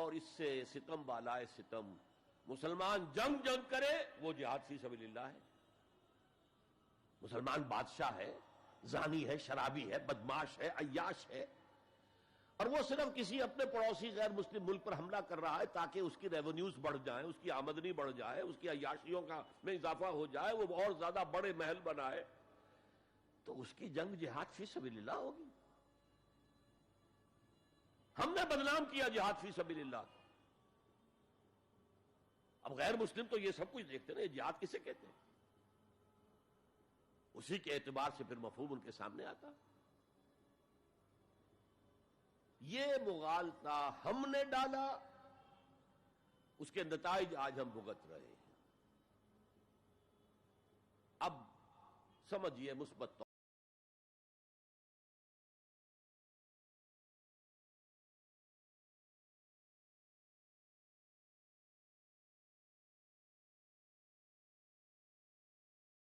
اور اس سے ستم بالائے ستم مسلمان جنگ کرے وہ جہاد فی سبیل اللہ ہے. مسلمان بادشاہ ہے، زانی ہے، شرابی ہے، بدماش ہے، عیاش ہے، اور وہ صرف کسی اپنے پڑوسی غیر مسلم ملک پر حملہ کر رہا ہے تاکہ اس کی ریونیوز بڑھ جائیں، اس کی آمدنی بڑھ جائے، اس کی عیاشیوں کا میں اضافہ ہو جائے، وہ اور زیادہ بڑے محل بنائے، تو اس کی جنگ جہاد فی سبیل اللہ ہوگی. ہم نے بدنام کیا جہاد فی سبیل اللہ. اب غیر مسلم تو یہ سب کچھ دیکھتے ہیں، یہ جہاد کسے کہتے ہیں؟ اسی کے اعتبار سے پھر مفہوم ان کے سامنے آتا. یہ مغالطہ ہم نے ڈالا، اس کے نتائج آج ہم بھگت رہے ہیں. اب سمجھیے مثبت